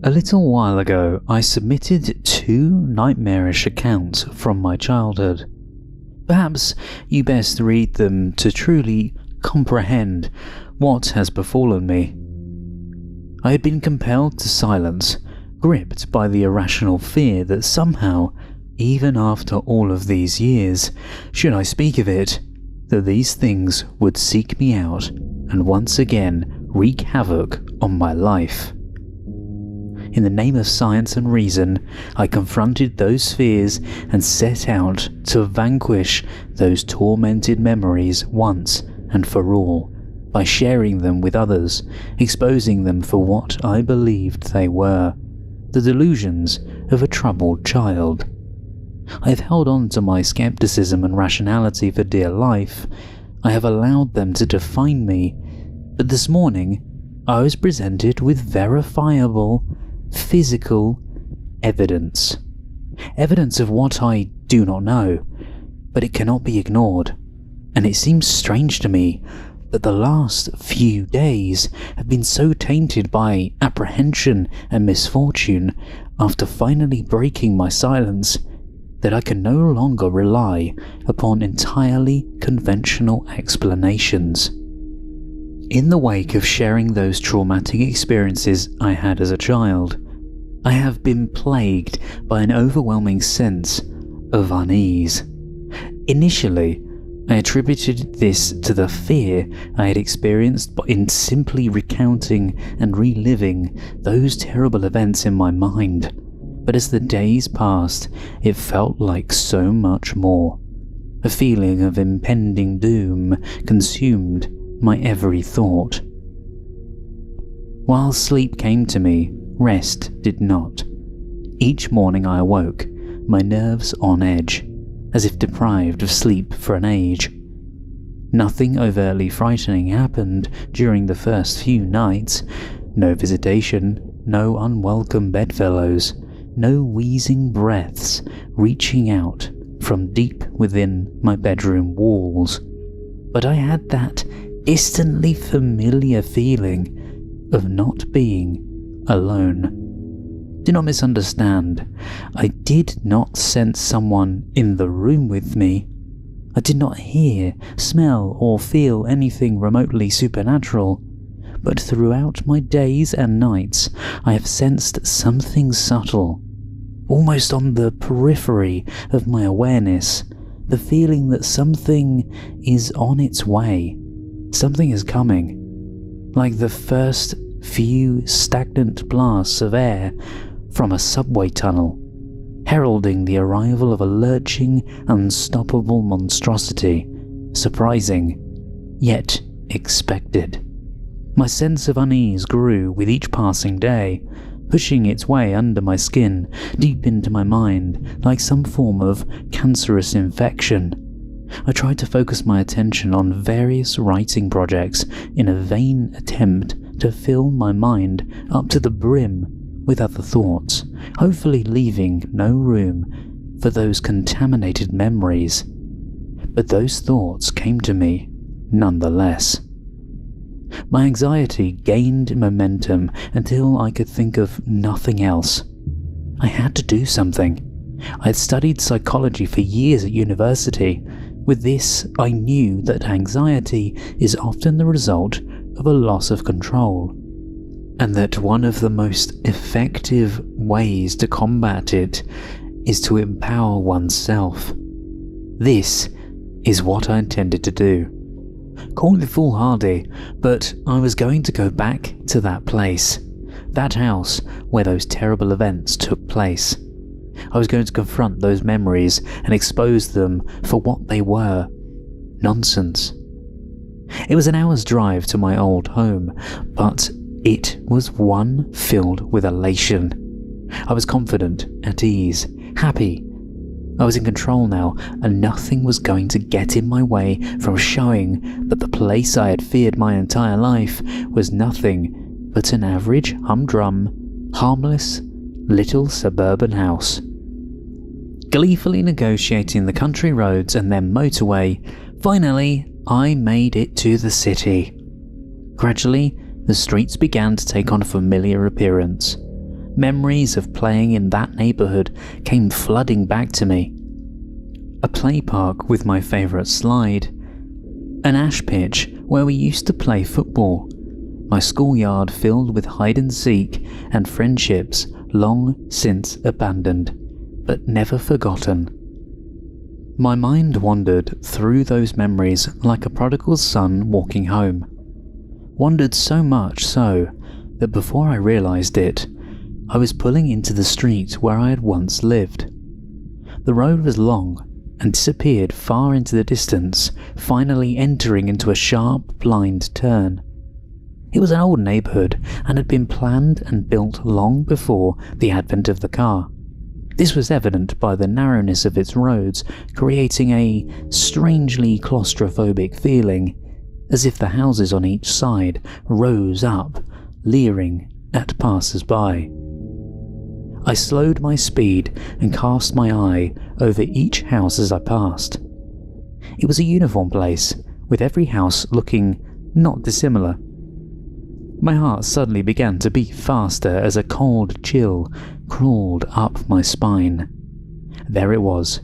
A little while ago, I submitted 2 nightmarish accounts from my childhood. Perhaps you best read them to truly comprehend what has befallen me. I had been compelled to silence, gripped by the irrational fear that somehow, even after all of these years, should I speak of it, that these things would seek me out and once again wreak havoc on my life. In the name of science and reason, I confronted those fears and set out to vanquish those tormented memories once and for all, by sharing them with others, exposing them for what I believed they were, the delusions of a troubled child. I have held on to my skepticism and rationality for dear life. I have allowed them to define me, but this morning I was presented with verifiable, physical evidence. Evidence of what I do not know, but it cannot be ignored, and it seems strange to me that the last few days have been so tainted by apprehension and misfortune after finally breaking my silence that I can no longer rely upon entirely conventional explanations. In the wake of sharing those traumatic experiences I had as a child, I have been plagued by an overwhelming sense of unease. Initially, I attributed this to the fear I had experienced in simply recounting and reliving those terrible events in my mind, but as the days passed, it felt like so much more. A feeling of impending doom consumed my every thought. While sleep came to me, rest did not. Each morning I awoke, my nerves on edge, as if deprived of sleep for an age. Nothing overtly frightening happened during the first few nights. No visitation, no unwelcome bedfellows, no wheezing breaths reaching out from deep within my bedroom walls. But I had that distantly familiar feeling of not being alone. Do not misunderstand. I did not sense someone in the room with me. I did not hear, smell, or feel anything remotely supernatural. But throughout my days and nights, I have sensed something subtle, almost on the periphery of my awareness, the feeling that something is on its way, something is coming, like the first few stagnant blasts of air from a subway tunnel, heralding the arrival of a lurching, unstoppable monstrosity, surprising, yet expected. My sense of unease grew with each passing day, pushing its way under my skin, deep into my mind, like some form of cancerous infection. I tried to focus my attention on various writing projects in a vain attempt to fill my mind up to the brim with other thoughts, hopefully leaving no room for those contaminated memories. But those thoughts came to me nonetheless. My anxiety gained momentum until I could think of nothing else. I had to do something. I had studied psychology for years at university. With this, I knew that anxiety is often the result of a loss of control, and that one of the most effective ways to combat it is to empower oneself. This is what I intended to do. Call it foolhardy, but I was going to go back to that place, that house where those terrible events took place. I was going to confront those memories and expose them for what they were: nonsense. It was an hour's drive to my old home, but it was one filled with elation. I was confident, at ease, happy. I was in control now, and nothing was going to get in my way from showing that the place I had feared my entire life was nothing but an average, humdrum, harmless, little suburban house. Gleefully negotiating the country roads and then motorway, finally I made it to the city. Gradually, the streets began to take on a familiar appearance. Memories of playing in that neighbourhood came flooding back to me. A play park with my favourite slide. An ash pitch where we used to play football. My schoolyard filled with hide and seek and friendships long since abandoned, but never forgotten. My mind wandered through those memories like a prodigal son walking home. Wandered so much so that before I realised it, I was pulling into the street where I had once lived. The road was long and disappeared far into the distance, finally entering into a sharp, blind turn. It was an old neighbourhood and had been planned and built long before the advent of the car. This was evident by the narrowness of its roads, creating a strangely claustrophobic feeling, as if the houses on each side rose up, leering at passers-by. I slowed my speed and cast my eye over each house as I passed. It was a uniform place, with every house looking not dissimilar. My heart suddenly began to beat faster as a cold chill crawled up my spine. There it was.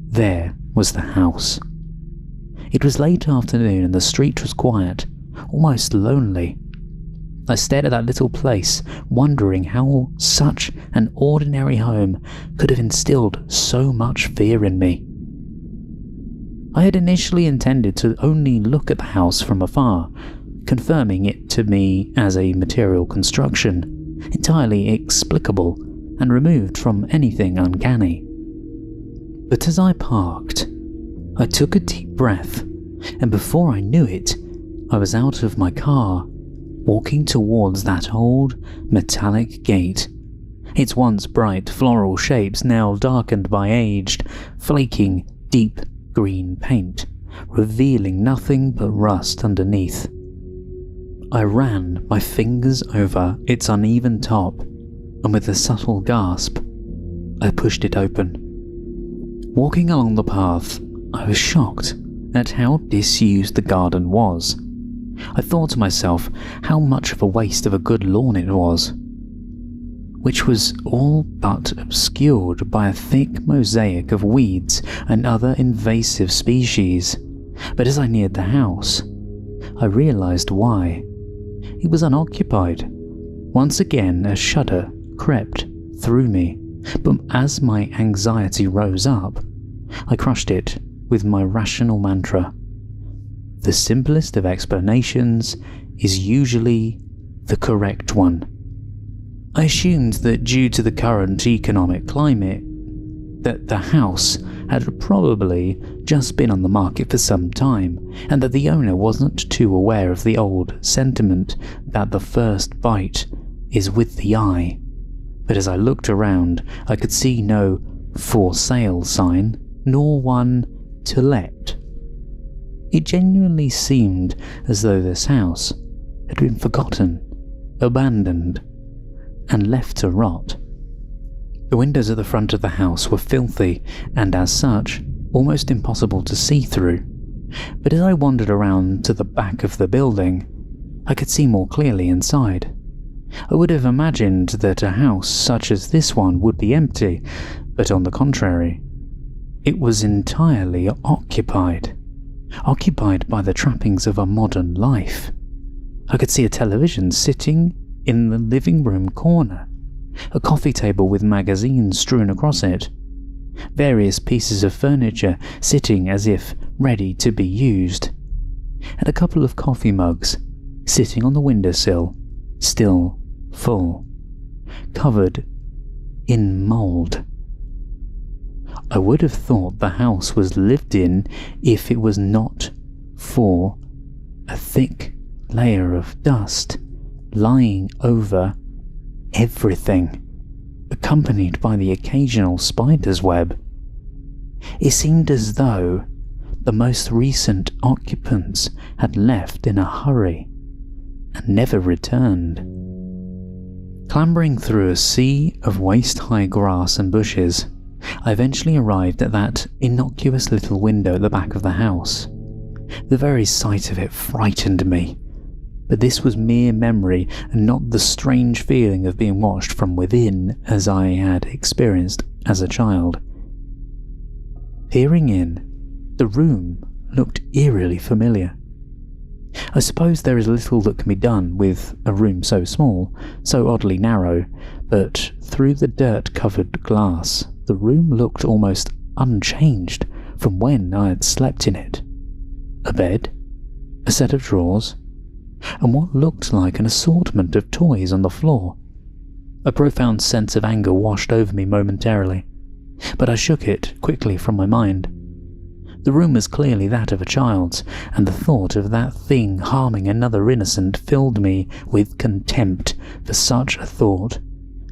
There was the house. It was late afternoon and the street was quiet, almost lonely. I stared at that little place, wondering how such an ordinary home could have instilled so much fear in me. I had initially intended to only look at the house from afar, confirming it to me as a material construction, entirely explicable and removed from anything uncanny. But as I parked, I took a deep breath, and before I knew it, I was out of my car, walking towards that old metallic gate, its once bright floral shapes now darkened by aged, flaking deep green paint, revealing nothing but rust underneath. I ran my fingers over its uneven top, and with a subtle gasp, I pushed it open. Walking along the path, I was shocked at how disused the garden was. I thought to myself how much of a waste of a good lawn it was, which was all but obscured by a thick mosaic of weeds and other invasive species. But as I neared the house, I realised why. It was unoccupied. Once again a shudder crept through me, but as my anxiety rose up, I crushed it with my rational mantra. The simplest of explanations is usually the correct one. I assumed that due to the current economic climate, that the house had probably just been on the market for some time, and that the owner wasn't too aware of the old sentiment that the first bite is with the eye. But as I looked around, I could see no for sale sign, nor one to let. It genuinely seemed as though this house had been forgotten, abandoned, and left to rot. The windows at the front of the house were filthy and, as such, almost impossible to see through. But as I wandered around to the back of the building, I could see more clearly inside. I would have imagined that a house such as this one would be empty, but on the contrary, it was entirely occupied by the trappings of a modern life. I could see a television sitting in the living room corner, a coffee table with magazines strewn across it, various pieces of furniture sitting as if ready to be used, and a couple of coffee mugs sitting on the windowsill, still full, covered in mould. I would have thought the house was lived in if it was not for a thick layer of dust lying over everything, accompanied by the occasional spider's web. It seemed as though the most recent occupants had left in a hurry and never returned. Clambering through a sea of waist-high grass and bushes, I eventually arrived at that innocuous little window at the back of the house. The very sight of it frightened me. but this was mere memory and not the strange feeling of being watched from within as I had experienced as a child. Peering in, the room looked eerily familiar. I suppose there is little that can be done with a room so small, so oddly narrow, but through the dirt-covered glass, the room looked almost unchanged from when I had slept in it. A bed, a set of drawers, and what looked like an assortment of toys on the floor. A profound sense of anger washed over me momentarily, but I shook it quickly from my mind. The room was clearly that of a child's, and the thought of that thing harming another innocent filled me with contempt for such a thought,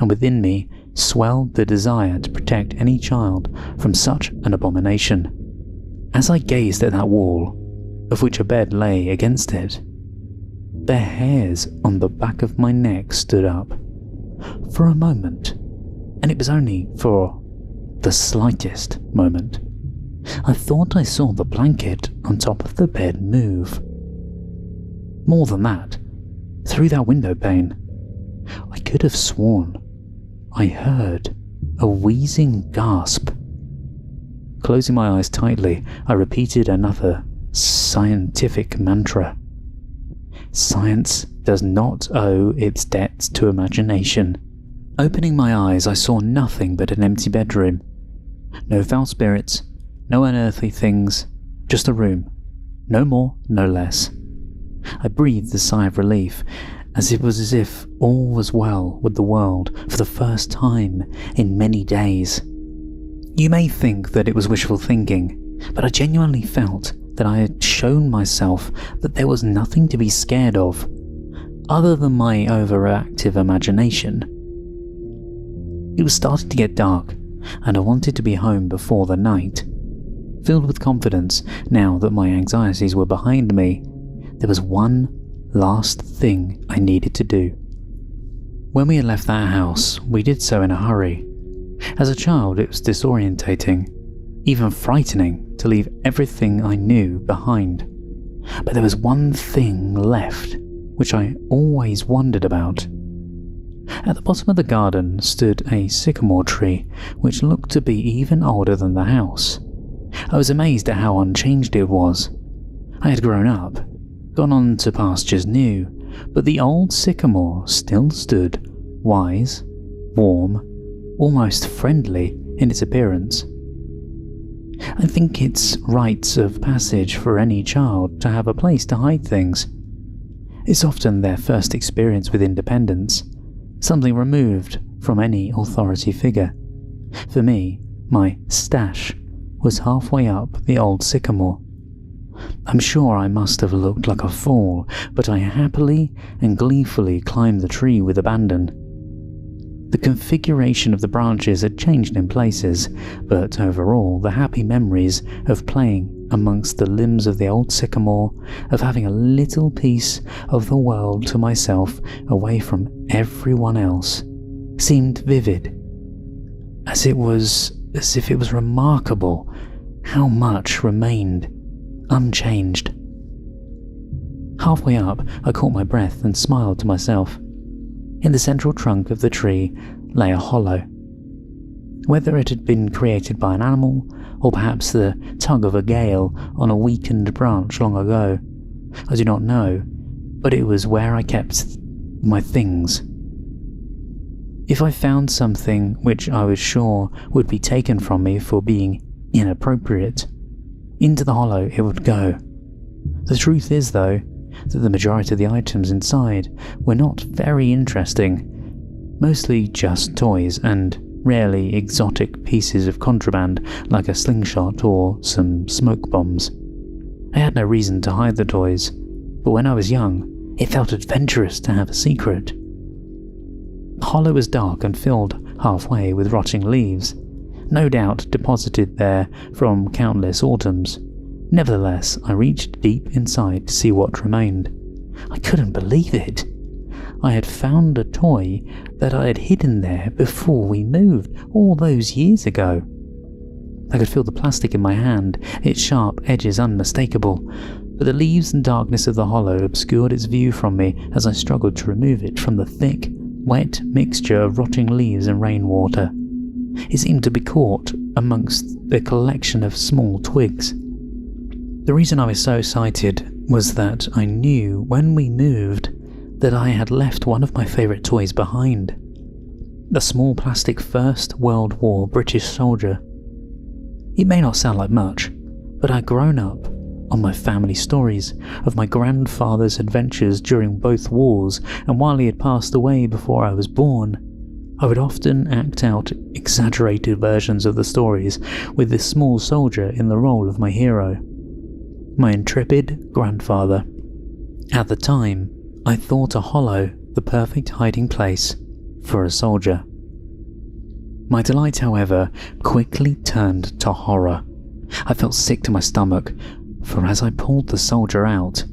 and within me swelled the desire to protect any child from such an abomination. As I gazed at that wall, of which a bed lay against it, the hairs on the back of my neck stood up. For a moment, and it was only for the slightest moment, I thought I saw the blanket on top of the bed move. More than that, through that window pane, I could have sworn I heard a wheezing gasp. Closing my eyes tightly, I repeated another scientific mantra. Science does not owe its debts to imagination. Opening my eyes, I saw nothing but an empty bedroom. No foul spirits, no unearthly things, just a room. No more, no less. I breathed a sigh of relief, as it was as if all was well with the world for the first time in many days. You may think that it was wishful thinking, but I genuinely felt that I had shown myself that there was nothing to be scared of, other than my overactive imagination. It was starting to get dark, and I wanted to be home before the night. Filled with confidence, now that my anxieties were behind me, there was one last thing I needed to do. When we had left that house, we did so in a hurry. As a child, it was disorientating, even frightening to leave everything I knew behind. But there was one thing left, which I always wondered about. At the bottom of the garden stood a sycamore tree, which looked to be even older than the house. I was amazed at how unchanged it was. I had grown up, gone on to pastures new, but the old sycamore still stood, wise, warm, almost friendly in its appearance. I think it's rites of passage for any child to have a place to hide things. It's often their first experience with independence, something removed from any authority figure. For me, my stash was halfway up the old sycamore. I'm sure I must have looked like a fool, but I happily and gleefully climbed the tree with abandon. The configuration of the branches had changed in places, but overall the happy memories of playing amongst the limbs of the old sycamore, of having a little piece of the world to myself away from everyone else, seemed vivid, as if it was remarkable how much remained unchanged. Halfway up, I caught my breath and smiled to myself. In the central trunk of the tree lay a hollow. Whether it had been created by an animal, or perhaps the tug of a gale on a weakened branch long ago, I do not know, but it was where I kept my things. If I found something which I was sure would be taken from me for being inappropriate, into the hollow it would go. The truth is, though, that the majority of the items inside were not very interesting, mostly just toys and rarely exotic pieces of contraband like a slingshot or some smoke bombs. I had no reason to hide the toys, but when I was young, it felt adventurous to have a secret. The hollow was dark and filled halfway with rotting leaves, no doubt deposited there from countless autumns. Nevertheless, I reached deep inside to see what remained. I couldn't believe it. I had found a toy that I had hidden there before we moved, all those years ago. I could feel the plastic in my hand, its sharp edges unmistakable. but the leaves and darkness of the hollow obscured its view from me as I struggled to remove it from the thick, wet mixture of rotting leaves and rainwater. It seemed to be caught amongst a collection of small twigs. The reason I was so excited was that I knew when we moved that I had left one of my favourite toys behind. A small plastic First World War British soldier. It may not sound like much, but I'd grown up on my family stories of my grandfather's adventures during both wars, and while he had passed away before I was born, I would often act out exaggerated versions of the stories with this small soldier in the role of my hero. My intrepid grandfather. At the time, I thought a hollow the perfect hiding place for a soldier. My delight, however, quickly turned to horror. I felt sick to my stomach, for as I pulled the soldier out,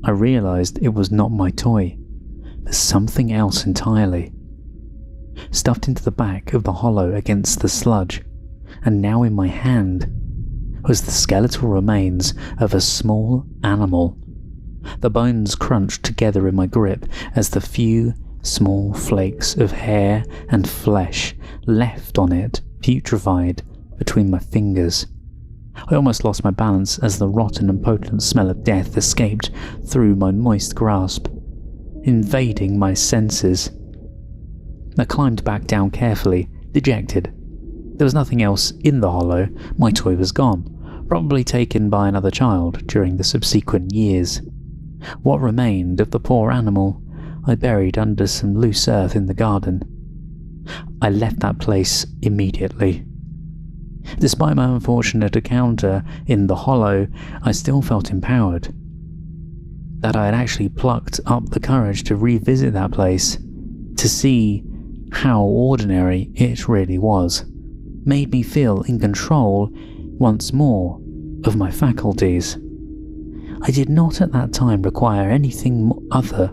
I realised it was not my toy, but something else entirely. Stuffed into the back of the hollow against the sludge, and now in my hand, was the skeletal remains of a small animal. The bones crunched together in my grip as the few small flakes of hair and flesh left on it putrefied between my fingers. I almost lost my balance as the rotten and potent smell of death escaped through my moist grasp, invading my senses. I climbed back down carefully, dejected. There was nothing else in the hollow. My toy was gone, probably taken by another child during the subsequent years. What remained of the poor animal I buried under some loose earth in the garden. I left that place immediately. Despite my unfortunate encounter in the hollow, I still felt empowered. That I had actually plucked up the courage to revisit that place, to see how ordinary it really was, made me feel in control once more of my faculties. I did not at that time require anything other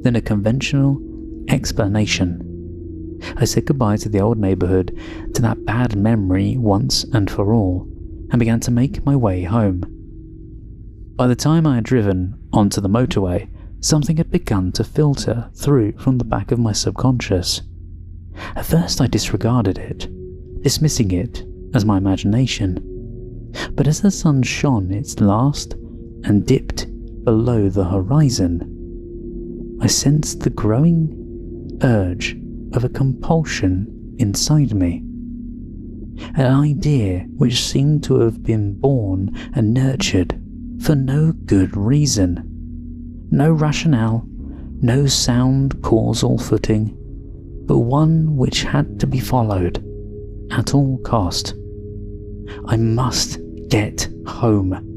than a conventional explanation. I said goodbye to the old neighbourhood, to that bad memory once and for all, and began to make my way home. By the time I had driven onto the motorway, something had begun to filter through from the back of my subconscious. At first I disregarded it, dismissing it as my imagination. But as the sun shone its last and dipped below the horizon, I sensed the growing urge of a compulsion inside me. An idea which seemed to have been born and nurtured for no good reason. No rationale, no sound causal footing, but one which had to be followed at all cost. I must get home.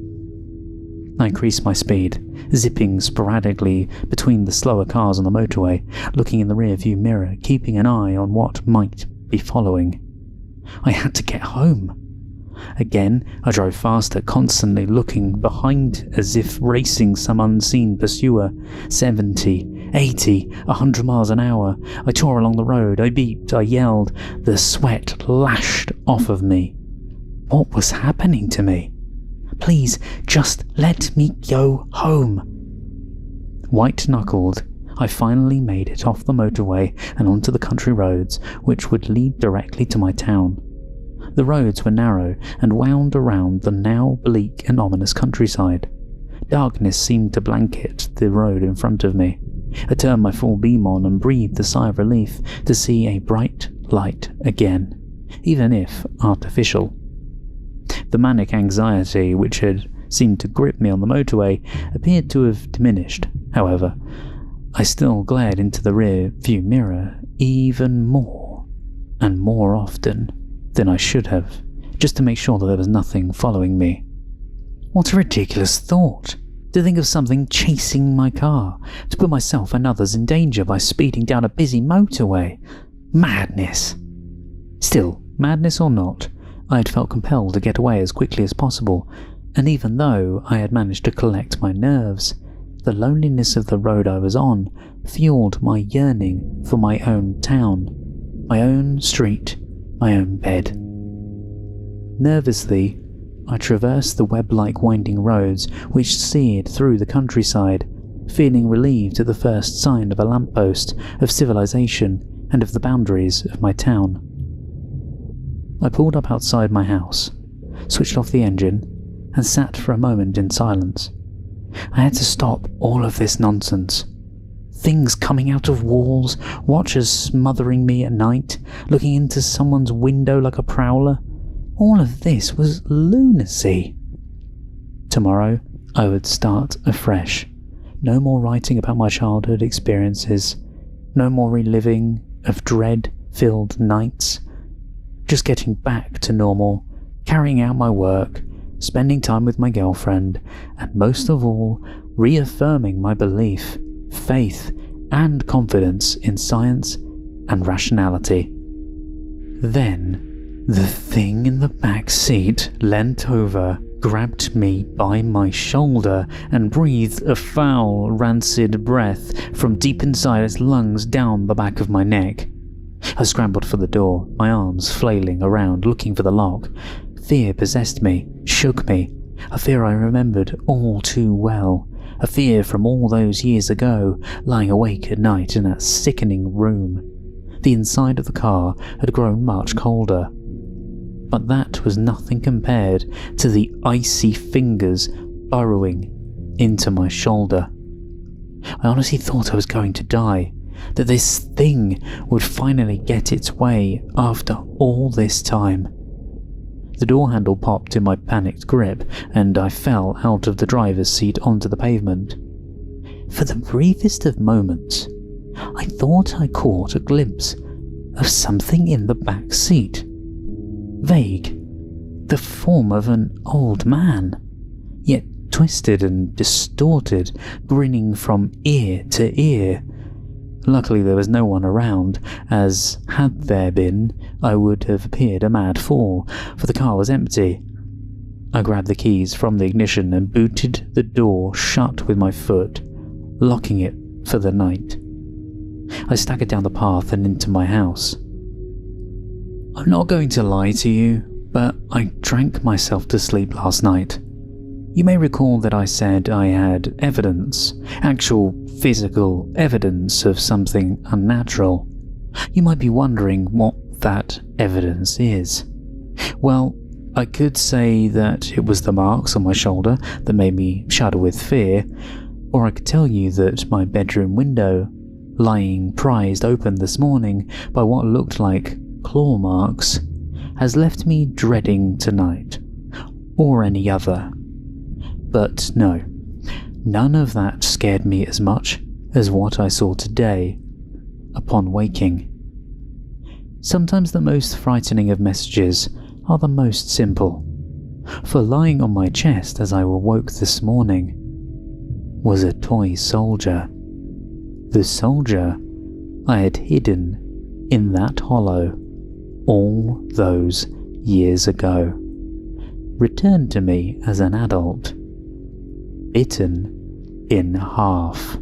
I increased my speed, zipping sporadically between the slower cars on the motorway, looking in the rear-view mirror, keeping an eye on what might be following. I had to get home. Again, I drove faster, constantly looking behind as if racing some unseen pursuer. 70, 80, 100 miles an hour. I tore along the road, I beeped, I yelled. The sweat lashed off of me. What was happening to me? Please, just let me go home. White-knuckled, I finally made it off the motorway and onto the country roads, which would lead directly to my town. The roads were narrow and wound around the now bleak and ominous countryside. Darkness seemed to blanket the road in front of me. I turned my full beam on and breathed a sigh of relief to see a bright light again, even if artificial. The manic anxiety which had seemed to grip me on the motorway appeared to have diminished. However, I still glared into the rear-view mirror even more and more often than I should have, just to make sure that there was nothing following me. What a ridiculous thought! To think of something chasing my car, to put myself and others in danger by speeding down a busy motorway. Madness! Still, madness or not, I had felt compelled to get away as quickly as possible, and even though I had managed to collect my nerves, the loneliness of the road I was on fueled my yearning for my own town, my own street, my own bed. Nervously, I traversed the web-like winding roads which seared through the countryside, feeling relieved at the first sign of a lamppost, of civilization, and of the boundaries of my town. I pulled up outside my house, switched off the engine, and sat for a moment in silence. I had to stop all of this nonsense. Things coming out of walls, watchers smothering me at night, looking into someone's window like a prowler. All of this was lunacy. Tomorrow, I would start afresh. No more writing about my childhood experiences. No more reliving of dread-filled nights. Just getting back to normal, carrying out my work, spending time with my girlfriend, and most of all, reaffirming my belief, faith, and confidence in science and rationality. Then, the thing in the back seat leant over, grabbed me by my shoulder, and breathed a foul, rancid breath from deep inside its lungs down the back of my neck. I scrambled for the door, my arms flailing around, looking for the lock. Fear possessed me, shook me, a fear I remembered all too well, a fear from all those years ago, lying awake at night in that sickening room. The inside of the car had grown much colder, but that was nothing compared to the icy fingers burrowing into my shoulder. I honestly thought I was going to die, that this thing would finally get its way after all this time. The door handle popped in my panicked grip, and I fell out of the driver's seat onto the pavement. For the briefest of moments, I thought I caught a glimpse of something in the back seat. Vague, the form of an old man, yet twisted and distorted, grinning from ear to ear. Luckily there was no one around, as had there been, I would have appeared a mad fool, for the car was empty. I grabbed the keys from the ignition and booted the door shut with my foot, locking it for the night. I staggered down the path and into my house. I'm not going to lie to you, but I drank myself to sleep last night. You may recall that I said I had evidence, actual physical evidence of something unnatural. You might be wondering what that evidence is. Well, I could say that it was the marks on my shoulder that made me shudder with fear, or I could tell you that my bedroom window, lying prized open this morning by what looked like claw marks, has left me dreading tonight, or any other. But no, none of that scared me as much as what I saw today upon waking. Sometimes the most frightening of messages are the most simple, for lying on my chest as I awoke this morning was a toy soldier. The soldier I had hidden in that hollow all those years ago, returned to me as an adult, bitten in half.